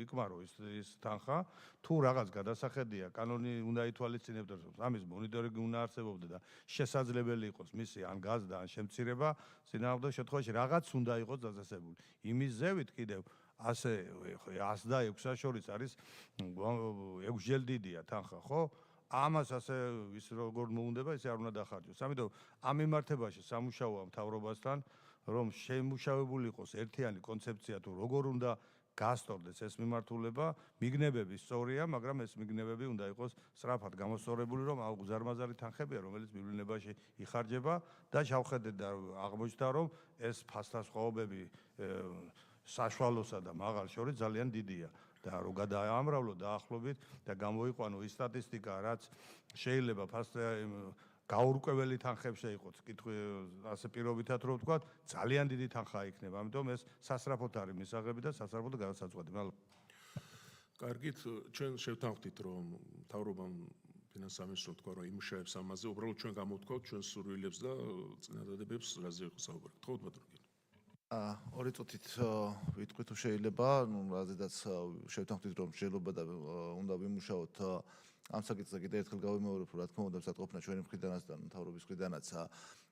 იკმარო ის თანხა, თუ რაღაც გადასახედია, კანონი უნდა ითვალისწინებდეს, რომ ამის მონიტორინგი უნდა არსებობდეს და შესაძლებელი იყოს მისი ან გაზდა, ან შემცირება, წინააღმდეგ შემთხვევაში რაღაც უნდა იყოს დაწესებული. იმის ზევით კიდევ ასე 100 და 600 შორის არის 6 დიდია თანხა, ხო? ამას ასე ის როგორ მოუნდება, ისე არ უნდა დახარჯოს. ამიტომ ამ მიმართებაში სამუშაოა მთავრობასთან, რომ შემუშავებული იყოს ერთიანი კონცეფცია თუ როგორ უნდა გასწორდეს ეს მიმართულება, მიგნებები სწორია, მაგრამ ეს მიგნებები უნდა იყოს სწრაფად გამოსწორებული, რომ უზარმაზარი თანხებია, რომელიც მივლინებაში იხარჯება და შევხედეთ და აღმოჩნდა, რომ ეს ფასთა სხვაობები საშუალოსა და მაღალ შორის ძალიან დიდია და რო გადაამრავლო დაახლოებით და გამოიყვანო ის სტატისტიკა, რაც შეიძლება გაურკვეველი თანხებს შეიყოს, კითხვი ასე პირობითად რო ვთქვა, ძალიან დიდი თანხა იქნება. ამიტომ ეს სასწრაფოდ არის მისაღები და სასწრაფოდ გადასაწყვეტი. კარგით, ჩვენ შევთანხმდით, რომ მთავრობამ ფინანსთა მინისტრმა თქვა, რომ იმუშავებს ამაზე, უბრალოდ ჩვენ გამოვთქვათ ჩვენ სურვილებს და წინადადებებს, რაზე იყო საუბარი. გთხოვთ ბატონო. ორი წუთით ვიტყვი თუ შეიძლება, რაზედაც შევთანხმდით, რომ შეიძლება და უნდა ვიმუშაოთ ამ საკითხზე კიდევ ერთხელ გავიმეორებ, რა თქმა უნდა, საკუთრებნა ჩვენი მხრიდანაც და მთავრობის მხრიდანაც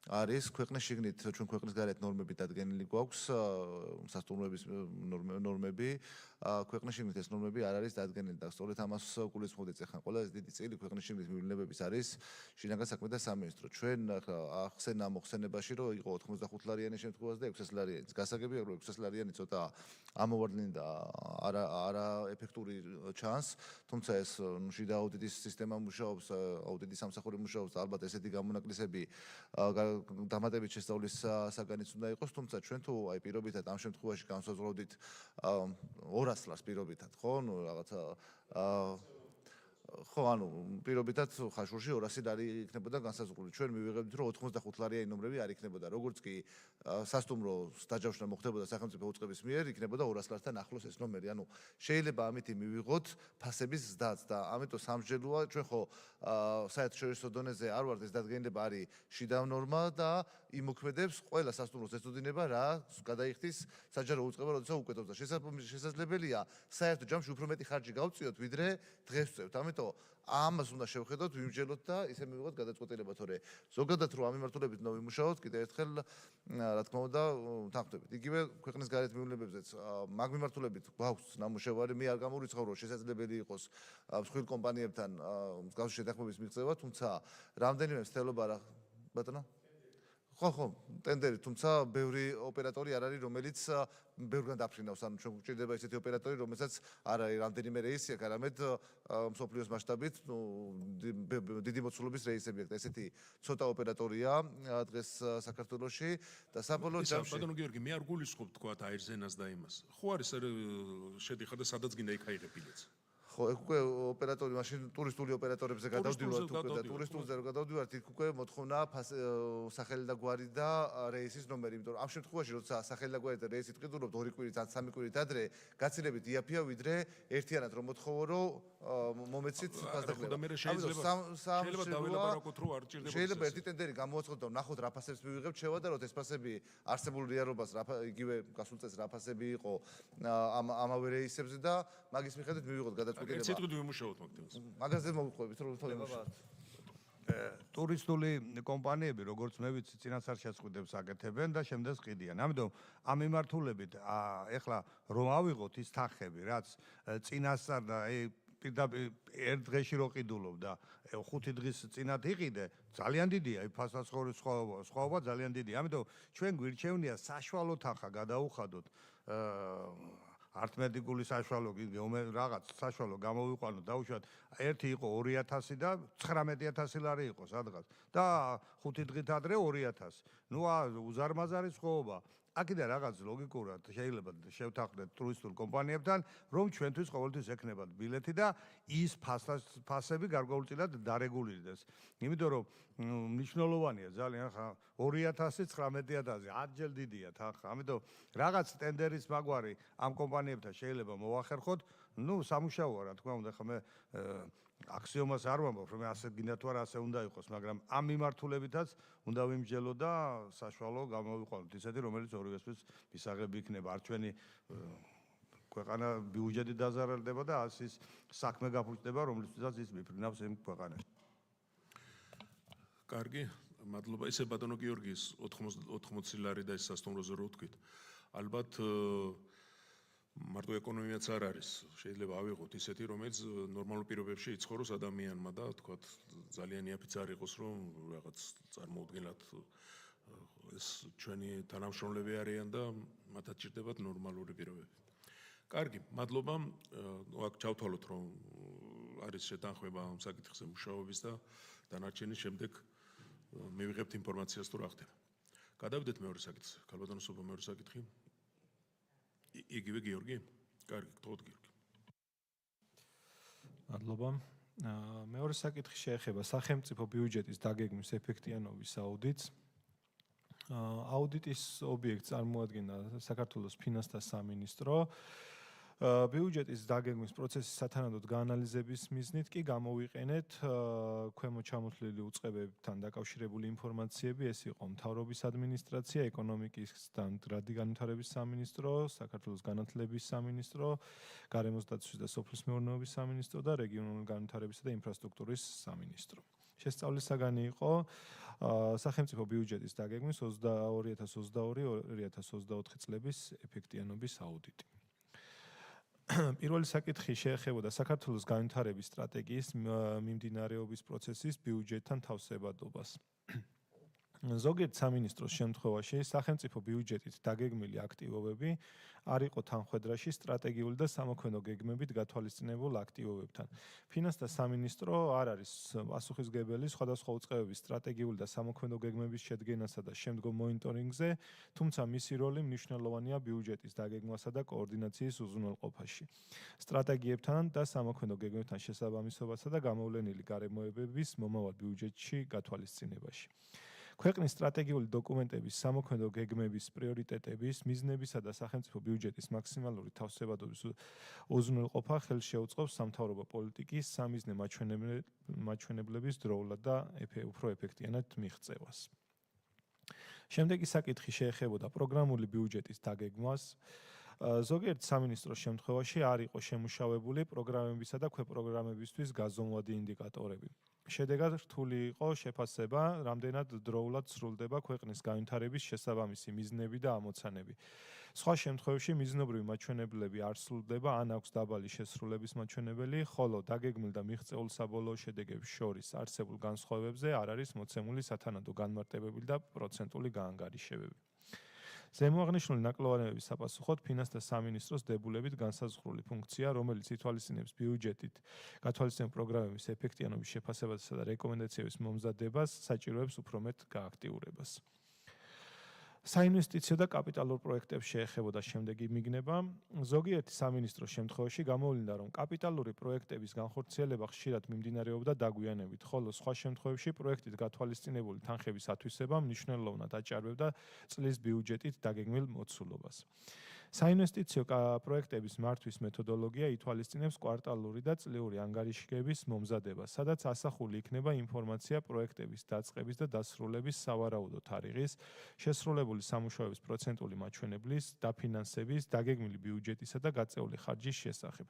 არის ქვეყნის შიგნით ჩვენ ქვეყნის გარეთ ნორმები დადგენილი გვაქვს, სასტუმროების ნორმები, ქვეყნის შიგნით ეს ნორმები არ არის დადგენილი და სწორედ ამას გულისხმობთ ახლა ყველაზე დიდი წილი ქვეყნის შიგნით მივლინებების არის შინაგან საქმეთა სამინისტრო. ჩვენ ახსენა მოხსენებაში რომ იყო 85 ლარიანი შემთხვევაში და 600 ლარიანი. გასაგებია რომ 600 ლარიანი ცოტა ამოვარდნილი და არა ეფექტური ჩანს, თუმცა ეს შიდა აუდიტის სისტემა მუშაობს, აუდიტის სამსახური მუშაობს და ალბათ ესეთი გამონაკლისები დამატებით შესწავლის საგანიც უნდა იყოს, თუმცა ჩვენ თუ აი პირობითად ამ შემთხვევაში განსაზღვრავდით 200 ლარს პირობითად, ხო? რაღაცა ხო, პირობითად ხაშურში 200 ლარი იქნებოდა განსაზღვრული. ჩვენ მივიღებდით, რომ 85 ლარიანი ნომრები არ იქნებოდა. როგორც კი სასტუმროს დაჯავშნა მოხდებოდა სახელმწიფო უწყების მიერ, იქნებოდა 200 ლართან ახლოს ეს ნომერი. შეიძლება ამით მივიღოთ ფასების ზდაც და ამიტომ სამსჯელოა, ჩვენ ხო საერთაშორისო დონეზე არ ვართ, ეს დადგენილება არის შიდა ნორმა და იმოქმედებს ყველა სასტუმროს ეწოდინება რა გადაიხდის საჯარო უწყება, როდესაც უკეთებს და შესაძლებელია საერთო ჯამში უფრო მეტი ხარჯი გავწიოთ, ვიდრე დღეს ვწევთ. ამიტომ ამას უნდა შევხედოთ, ვიმსჯელოთ და ისე მივიღოთ გადაწყვეტილება, თორე ზოგადად რო ამ მიმართულებით უნდა ვიმუშაოთ, კიდევ ერთხელ რა თქმა უნდა თანხმდებით. იგივე ქვეყნის გარეთ მივლინებებზეც მაგ მიმართულებით გვაქვს ნამუშევარი, მე არ გამორიცხავ, რომ შესაძლებელი იყოს მსხვილ კომპანიებთან მსგავსი შეთანხმების მიღწევა, თუმცა რამდენიმე მცდელობა რა ბატონო ხო, ტენდერი, თუმცა ბევრი ოპერატორი არ არის, რომელიც ბევრგან დაფრინავს, ანუ ჩვენ გვჭირდება ესეთი ოპერატორი, რომელსაც არ არის რამდენიმე რეისი აქვს, არამედ მსოფლიოს მასშტაბით, დიდი მოცულობის რეისები აქვს. ესეთი ცოტა ოპერატორია დღეს საქართველოში და საბოლოო ჯამში ბატონო გიორგი, მე არ გულისხმობ თქვა აირზენას და იმას. ხო არის შედიხარ და სადაც გინდა იქ აიღე ბილეთს. ხო, ეგ უკვე ოპერატორი, მაშინ ტურისტული ოპერატორებზე გადავდივართ უკვე და ტურისტულზე გადავდივართ, იქ უკვე მოთხოვნა სახელი და გვარი და რეისის ნომერი, იმიტომ რომ ამ შემთხვევაში როცა სახელი და გვარი და რეისი ტყიდულობთ 2 კვირით ან 3 კვირით ადრე, გაცილებით იაფია ვიდრე ერთიანად რომ მოთხოვო რომ მომეცით ფასდაკლება. შეიძლება დაველაპარაკოთ რომ არ ჭირდება. შეიძლება ერთი ტენდერი გამოვაცხოთ და ნახოთ რა ფასებს მივიღებთ, შევადაროთ ეს ფასები არსებულ რეალობას იგივე გასულ წელს რა ფასები იყო ამავე რეისებზე და მაგის მიხედვით მივიღოთ გადაწყვეტილება. ერთ სიტყვით ვიმუშაოთ მაგდენს. მაგაზე მოვყვებით რომ თვითონ ტურისტული კომპანიები, როგორც მე ვიცი, წინასწარ შეწყვეტებს აკეთებენ და შემდეგ ყიდიან. ამიტომ ამ მიმართულებით ეხლა რომ ავიღოთ ის თანხები, რაც წინასწარ და პირდაპირ ერთ დღეში რო ყიდულობ და 5 დღის წინათ იყიდე, ძალიან დიდია, ფასაცხოვრის სხვაობა ძალიან დიდია. ამიტომ ჩვენ გვირჩევნია საშუალო თანხა გადაუხადოთ ართმეტიკული საშუალო რაღაც საშუალო გამოვიყვანოთ, დაუშვათ ერთი იყო 2000 და 19000 ლარი იყო სადღაც და 5 დღით ადრე 2000. ნუ უზარმაზარი სხვაობა. აქედან რაღაც ლოგიკურად შეიძლება შევთანხმდეთ ტურისტულ კომპანიებთან, რომ ჩვენთვის ყოველთვის ექნებათ ბილეთი და ის ფასები გარკვეულწილად დარეგულირდეს. იმიტომ რომ მნიშვნელოვანია ძალიან ხა 2000, 19000, 10-ჯერ დიდია თანხა. ამიტომ რაღაც ტენდერის მაგვარი ამ კომპანიებთან შეიძლება მოახერხოთ. ნუ სამუშაოა რა თქმა უნდა, ხა მე აქსიომას არ ვამბობ, რომ ასე გინდა თუ არა ასე უნდა იყოს, მაგრამ ამ მიმართულებითაც უნდა ვიმსჯელო და საშუალო გამოვიყვანოთ ისეთი, რომელიც ორივესთვის მისაღები იქნება. არ ჩვენი ქვეყანა ბიუჯეტი დაზარალდება და ის საქმე გაფუჭდება, რომლისთვისაც ის მიფრინავს იმ ქვეყანას. კარგი, მადლობა. ესე ბატონო გიორგის 80 ლარი და ეს სასტუმროზე რო ვთქვით. ალბათ მარტო ეკონომიაც არ არის. შეიძლება ავიღოთ ისეთი, რომელიც ნორმალურ პირობებში იცხოვროს ადამიანმა და თქვათ ძალიან იაფიც არ იყოს, რომ რაღაც წარმოუდგენლად ეს ჩვენი თანამშრომლები არიან და მათაც ჭირდებათ ნორმალური პირობები. კარგი, მადლობა. აქ ჩავთვალოთ, რომ არის შეთანხმება ამ საკითხზე მუშაობის და დანარჩენის შემდეგ მივიღებთ ინფორმაციას თუ რა ხდება. გადავიდეთ მეორე საკითხზე. ქალბატონო სოფო, მეორე საკითხი. იგივე გიორგი? კარგი, გთხოვთ გიორგი. მადლობა. მეორე საკითხი შეეხება სახელმწიფო ბიუჯეტის დაგეგმვის ეფექტიანობის აუდიტს. აუდიტის ობიექტს წარმოადგენდა საქართველოს ფინანსთა სამინისტრო. ბიუჯეტის დაგეგმვის პროცესის სათანადოდ გაანალიზების მიზნით კი გამოვიყენეთ ქვემოთ ჩამოთვლილი უწყებებთან დაკავშირებული ინფორმაციები. ეს იყო მთავრობის ადმინისტრაცია, ეკონომიკის და მდგრადი განვითარების სამინისტრო, საქართველოს განათლების სამინისტრო, გარემოს დაცვის და სოფლის მეურნეობის სამინისტრო და რეგიონული განვითარებისა და ინფრასტრუქტურის სამინისტრო. შესწავლის საგანი იყო სახელმწიფო ბიუჯეტის დაგეგმვის 2022-2024 წლების ეფექტიანობის აუდიტი. პირველი საკითხი შეეხებოდა საქართველოს განვითარების სტრატეგიის მიმდინარეობის პროცესის ბიუჯეტთან თავსებადობას. ზოგიერთ სამინისტროს შემთხვევაში სახელმწიფო ბიუჯეტით დაგეგმილი აქტივობები არ იყო თანხვედრაში სტრატეგიული და სამოქმედო გეგმებით გათვალისწინებულ აქტივობებთან. ფინანსთა სამინისტრო არ არის პასუხისმგებელი სხვადასხვა უწყებების სტრატეგიული და სამოქმედო გეგმების შედგენასა და შემდგომ მონიტორინგზე, თუმცა მისი როლი მნიშვნელოვანია ბიუჯეტის დაგეგმვასა და კოორდინაციის უზრუნველყოფაში. სტრატეგიებთან და სამოქმედო გეგმებთან შესაბამისობასა და გამოვლენილი გარემოებების მომავალ ბიუჯეტში გათვალისწინებაში. ქვეყნის სტრატეგიული დოკუმენტების, სამოქმედო გეგმების, პრიორიტეტების, მიზნებისა და სახელმწიფო ბიუჯეტის მაქსიმალური თავსებადობის უზრუნველყოფა ხელს შეუწყობს სამთავრობო პოლიტიკის სამიზნე მაჩვენებლების დროულად და უფრო ეფექტიანად მიღწევას. შემდეგი საკითხი შეეხებოდა პროგრამული ბიუჯეტის დაგეგმვას. ზოგიერთ სამინისტროს შემთხვევაში არ იყო შემუშავებული პროგრამებისა და ქვეპროგრამებისთვის გაზომვადი ინდიკატორები. შედეგად რთული იყო შეფასება, რამდენად დროულად სრულდება ქვეყნის განვითარების შესაბამისი მიზნები და ამოცანები. სხვა შემთხვევებში მიზნობრივი მაჩვენებლები არ სრულდება ან აქვს დაბალი შესრულების მაჩვენებელი, ხოლო დაგეგმილ და მიღწეულ საბოლოო შედეგებს შორის არსებულ განსხვავებებზე არ არის მოცემული სათანადო განმარტებები და პროცენტული გაანგარიშებები. ზემოაღნიშნული ნაკლოვანებების საპასუხოდ ფინანსთა სამინისტროს დებულებით განსაზღვრული ფუნქცია, რომელიც ითვალისწინებს ბიუჯეტით გათვალისწინებული პროგრამების ეფექტიანობის შეფასებასა და რეკომენდაციების მომზადებას, საჭიროებს უფრო მეტ გააქტიურებას. საინვესტიციო და კაპიტალურ პროექტებს შეეხებოდა შემდეგი მიგნება. ზოგიერთი სამინისტროს შემთხვევაში გამოვლინდა, რომ კაპიტალური პროექტების განხორციელება ხშირად მიმდინარეობდა დაგვიანებით, ხოლო სხვა შემთხვევებში პროექტით გათვალისწინებული თანხების ათვისება მნიშვნელოვნად აჭარბებდა წლის ბიუჯეტით დაგეგმილ მოცულობას. საინვესტიციო პროექტების მართვის მეთოდოლოგია ითვალისწინებს კვარტალური და წლიური ანგარიშგების მომზადებას, სადაც ასახული იქნება ინფორმაცია პროექტების დაწყების და დასრულების სავარაუდო თარიღის, შესრულებული სამუშაოების პროცენტული მაჩვენებლის, დაფინანსების, დაგეგმილი ბიუჯეტისა და გაწეული ხარჯის შესახებ.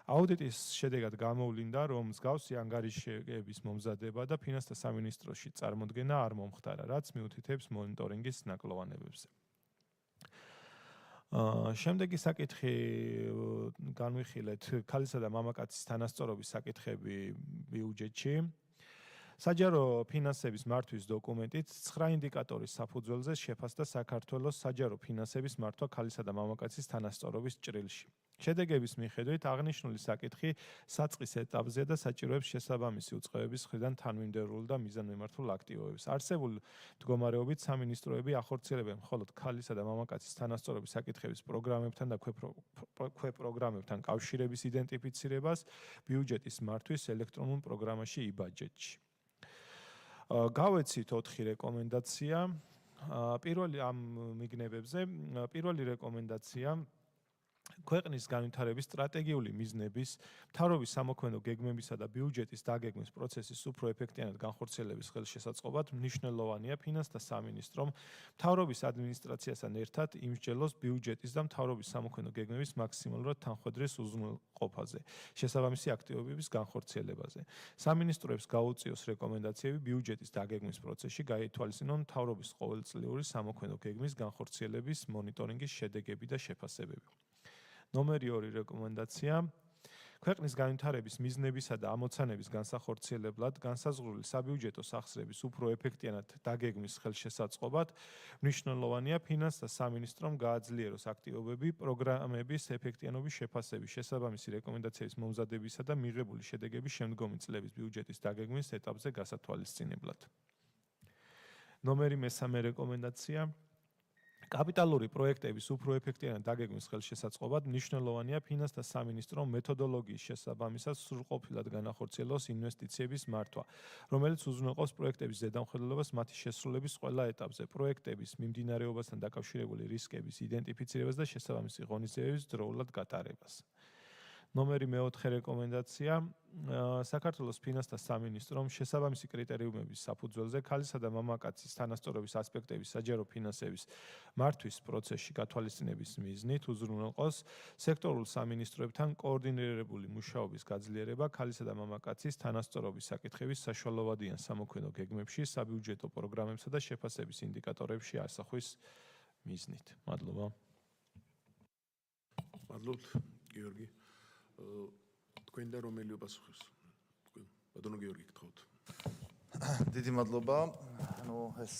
აუდიტის შედეგად გამოვლინდა, რომ მსგავსი ანგარიშგების მომზადება და ფინანსთა სამინისტროში წარმოდგენა არ მომხდარა, რაც მიუთითებს მონიტორინგის ნაკლოვანებებზე. შემდეგი საკითხი განვიხილეთ ქალისა და მამაკაცის თანასწორობის საკითხები ბიუჯეტში. საჯარო ფინანსების მართვის დოკუმენტით 9 ინდიკატორის საფუძველზე შეფასდა საქართველოს საჯარო ფინანსების მართვა ქალისა და მამაკაცის თანასწორობის ჭრილში. შედეგების მიხედვით აღნიშნული საკითხი საწყის ეტაპზეა და საჭიროებს შესაბამისი უწყებების მხრიდან თანმიმდევრულ და მიზანმიმართულ აქტივობებს. არსებულ მდგომარეობით სამინისტროები ახორციელებენ მხოლოდ ქალისა და მამაკაცის თანასწორობის საკითხების პროგრამებთან და ქვეპროგრამებთან კავშირების იდენტიფიცირებას ბიუჯეტის მართვის ელექტრონულ პროგრამაში იბაჯეტში. გავეცით 4 რეკომენდაცია. პირველი ამ მიგნებებზე, პირველი რეკომენდაცია ქვეყნის განვითარების სტრატეგიული მიზნების, მთავრობის სამოქმედო გეგმებისა და ბიუჯეტის დაგეგმვის პროცესის უფრო ეფექტიანად განხორციელების ხელშესაწყობად მნიშვნელოვანია ფინანსთა სამინისტრომ მთავრობის ადმინისტრაციასთან ერთად იმსჯელოს ბიუჯეტის და მთავრობის სამოქმედო გეგმების მაქსიმალურად თანხვედრის უზრუნველყოფაზე, შესაბამისი აქტივობების განხორციელებაზე. სამინისტროებს გაუწიოს რეკომენდაციები ბიუჯეტის დაგეგმვის პროცესში გაითვალისწინონ მთავრობის ყოველწლიური სამოქმედო გეგმის განხორციელების მონიტორინგის შედეგები და შეფასებები. ნომერი 2 რეკომენდაცია. ქვეყნის განვითარების მიზნებისა და ამოცანების განსახორციელებლად განსაზღვრული საბიუჯეტო სახსრების უფრო ეფექტიანად დაგეგმვის ხელშესაწყობად მნიშვნელოვანია ფინანსთა სამინისტრომ გააძლიეროს აქტივობები პროგრამების ეფექტიანობის შეფასების, შესაბამისი რეკომენდაციების მომზადებისა და მიღებული შედეგების შემდგომი წლების ბიუჯეტის დაგეგმვის ეტაპზე გასათვალისწინებლად. ნომერი 3 რეკომენდაცია. კაპიტალური პროექტების უფრო ეფექტიანად დაგეგმვის ხელშესაწყობად მნიშვნელოვანია ფინანსთა სამინისტრომ მეთოდოლოგიის შესაბამისად სრულყოფილად განახორციელოს ინვესტიციების მართვა, რომელიც უზრუნველყოფს პროექტების ზედამხედველობას მათი შესრულების ყველა ეტაპზე, პროექტების მიმდინარეობასთან დაკავშირებული რისკების იდენტიფიცირებას და შესაბამისი ღონისძიებების დროულად გატარებას. ნომერი 4 რეკომენდაცია. საქართველოს ფინანსთა სამინისტრომ შესაბამისი კრიტერიუმების საფუძველზე ქალისა და მამაკაცის თანასწორობის ასპექტების საჯარო ფინანსების მართვის პროცესში გათვალისწინების მიზნით უზრუნველყოს სექტორულ სამინისტროებთან კოორდინირებული მუშაობის გაძლიერება ქალისა და მამაკაცის თანასწორობის საკითხების საშუალებადიან სამოქმედო გეგმებში, საბიუჯეტო პროგრამებსა და შეფასების ინდიკატორებში ასახვის მიზნით. მადლობა. მადლობთ, გიორგი. თქვენ და რომელი პასუხობს? ბატონო გიორგი, გთხოვთ. დიდი მადლობა. ეს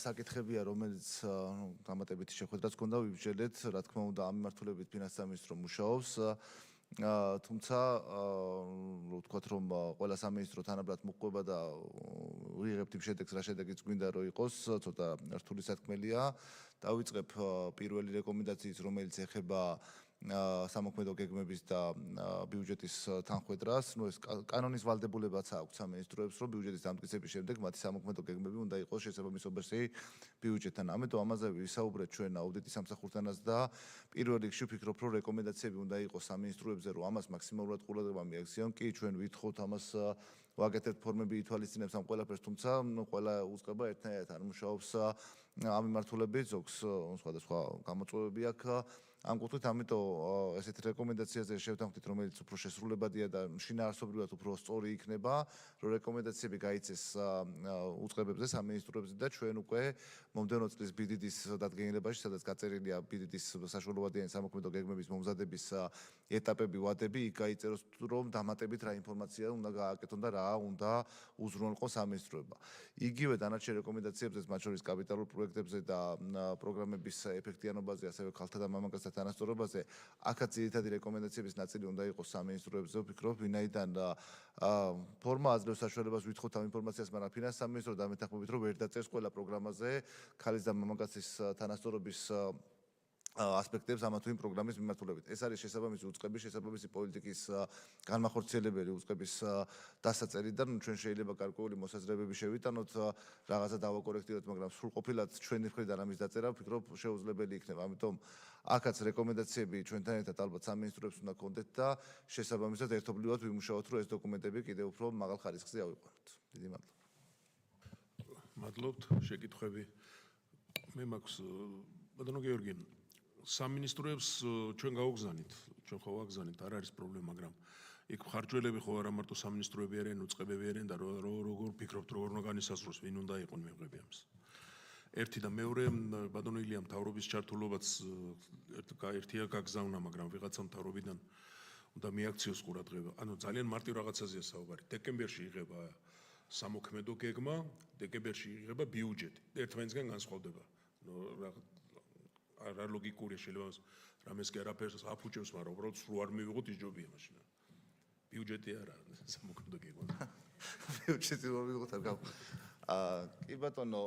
საკითხებია, რომელიც დამატებითი შეხვედრაც გქონდა, ვიბრძოლეთ, რა თქმა უნდა, ამ მიმართულებით ფინანსთა სამინისტრო მუშაობს. თუმცა ვთქვათ, რომ ყველა სამინისტრო თანაბრად მოყვება და ვიღებთ იმ შედეგს, რა შედეგიც გვინდა რომ იყოს, ცოტა რთული სათქმელია. დავიწყებ პირველი რეკომენდაციით, რომელიც ეხება სამოქმედო გეგმების და ბიუჯეტის თანხვედრას. ეს კანონის ვალდებულებაც აქვს სამინისტროებს, რომ ბიუჯეტის დამტკიცების შემდეგ მათი სამოქმედო გეგმები უნდა იყოს შესაბამისობაში ბიუჯეტთან. ამიტომ ამაზე ვისაუბრეთ ჩვენ აუდიტის სამსახურთანაც და პირველ რიგში ვფიქრობ, რომ რეკომენდაციები უნდა იყოს სამინისტროებზე, რომ ამას მაქსიმალურად ყურადღება მიაქციონ. კი, ჩვენ ვითხოვთ ამას ვაკეთებთ ფორმები ითვალისწინებს ამ ყველაფერს, თუმცა ყველა უწყება ერთნაირად არ მუშაობს ამ მიმართულებით, ზოგს სხვადასხვა გამოწვევები აქვს. ამ კუთხით ამიტომ ესეთ რეკომენდაციაზე შევთანხმდით, რომელიც უფრო შესრულებადია და შინაარსობრივად უფრო სწორი იქნება, რომ რეკომენდაციები გაიცეს უწყებებზე, სამინისტროებზე და ჩვენ უკვე მომდევნო წლის BDD-ის დადგენილებაში, სადაც გაწერილია BDD-ის საშუალებადიანი სამოქმედო გეგმების მომზადების ეტაპები, ვადები, იქ გაიწეროს, რომ დამატებით რა ინფორმაცია უნდა გააკეთონ და რა უნდა უზრუნველყოს სამინისტროება. იგივე დანარჩენ რეკომენდაციებზეც, მათ შორის კაპიტალურ პროექტებზე და პროგრამების ეფექტიანობაზე, ასევე ქალთა და მამაკაცთა თანასწორობაზე, აქაც ძირითადი რეკომენდაციების ნაწილი უნდა იყოს სამინისტროებზე, ვფიქრობ, ვინაიდან ფორმა აძლევს საშუალებას ვითხოვთ ამ ინფორმაციას, მაგრამ ფინანსთა სამინისტრო დამეთანხმებით, რომ ვერ დაწერს ყველა პროგრამაზე ქალის და მამაკაცის თანასწორობის ასპექტებს ამა თუ იმ პროგრამის მიმართულებით. ეს არის შესაბამისი უწყების, შესაბამისი პოლიტიკის განმახორციელებელი უწყების დასაწერიდან ჩვენ შეიძლება გარკვეული მოსაზრებები შევიტანოთ, რაღაცა დავაკორექტიროთ, მაგრამ სრულყოფილად ჩვენი მხრიდან ამის დაწერა ვფიქრობ შეუძლებელი იქნება. ამიტომ აქაც რეკომენდაციები ჩვენთან ერთად ალბათ სამინისტროებს უნდა გქონდეთ და შესაბამისად ერთობლივად ვიმუშაოთ, რომ ეს დოკუმენტები კიდევ უფრო მაღალ ხარისხზე ავიყვანოთ. დიდი მადლობა. მადლობთ, შეკითხვები. მე მაქვს ბატონო გიორგი, სამინისტროებს ჩვენ გავგზავნით, ჩვენ ხო ვაგზავნით, არ არის პრობლემა, მაგრამ იქ ხარჯველები ხო არა მარტო სამინისტროები არიან, უწყებები არიან და როგორ ფიქრობთ, როგორ უნდა განისაზღვროს, ვინ უნდა იყოს მიღები ამის. ერთი და მეორე, ბატონო ილია, მთავრობის ჩართულობაც ერთია გაგზავნა, მაგრამ ვიღაცა მთავრობიდან უნდა მიაქციოს ყურადღება. ანუ ძალიან მარტივ რაღაცაზეა საუბარი. დეკემბერში იღება სამოქმედო გეგმა, დეკემბერში იღება ბიუჯეტი. ერთმანეთისგან განსხვავდება. არა ლოგიკურია შეიძლება რამეს კი არაფერს აფუჭებს, მაგრამ უბრალოდ სულ არ მივიღოთ ის ჯობია მაშინ. ბიუჯეტი არა, სამოქმედო გეგმა. ბიუჯეტი რომ მივიღოთ არ გავ. კი ბატონო,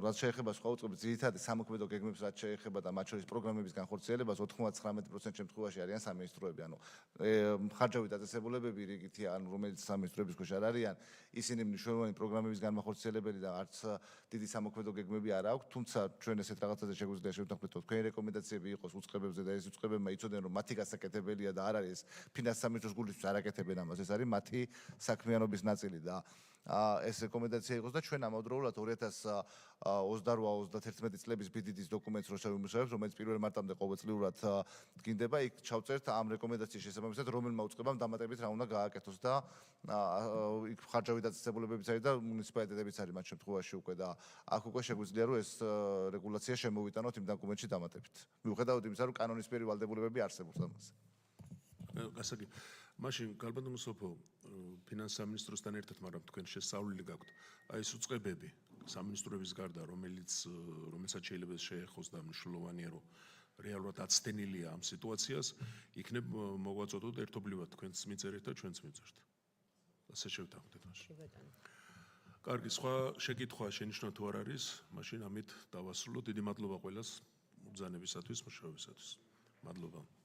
რაც შეეხება სხვა უწყებებს, ძირითადად სამოქმედო გეგმებს რაც შეეხება და მათ შორის პროგრამების განხორციელებას 99% შემთხვევაში არიან სამინისტროები, ანუ ხარჯავით დაწესებულებები რიგითი, ანუ რომელიც სამინისტროების ქვეშ არ არიან, ისინი მნიშვნელოვანი პროგრამების განმახორციელებელი და არც დიდი სამოქმედო გეგმები არ აქვს, თუმცა ჩვენ ესეთ რაღაცაზე შეგვიძლია შევთანხმდეთ, რომ თქვენი რეკომენდაციები იყოს უწყებებზე და ეს უწყებებმა იცოდნენ, რომ მათი გასაკეთებელია და არ არის ფინანსთა სამინისტროს გულისთვის არ აკეთებენ ამას, ეს არის მათი საქმიანობის ნაწილი და ეს რეკომენდაცია იყოს და ჩვენ ამავდროულად 2028-31 წლების BDD-ის დოკუმენტს რო შევიმუშავებთ, რომელიც 1 მარტამდე ყოველწლიურად დგინდება, იქ ჩავწერთ ამ რეკომენდაციის შესაბამისად, რომელმა უწყებამ დამატებით რა უნდა გააკეთოს და იქ ხარჯავით დაწესებულებებიც არის და მუნიციპალიტეტებიც არის მათ შემთხვევაში უკვე და აქ უკვე შეგვიძლია რომ ეს რეგულაცია შემოვიტანოთ იმ დოკუმენტში დამატებით. მიუხედავად იმისა, რომ კანონისფერი ვალდებულებები არსებობს ამაზე. გასაგები. მაშინ გალბატონო სოფო, ფინანსთა სამინისტროსთან ერთად, მაგრამ თქვენ შესწავლილი გაქვთ, აი ეს უწყებები სამინისტროების გარდა, რომელსაც შეიძლება შეეხოს და მნიშვნელოვანია, რომ რეალურად აცდენილია ამ სიტუაციას, იქნებ მოგვაწოდოთ ერთობლივად თქვენც მიწერეთ და ჩვენც მიწერთ. ასე შევთანხმდეთ მაშინ. კარგი, სხვა შეკითხვა შენიშნა თუ არ არის, მაშინ ამით დავასრულოთ. დიდი მადლობა ყველას მობრძანებისათვის, მუშაობისათვის. მადლობა.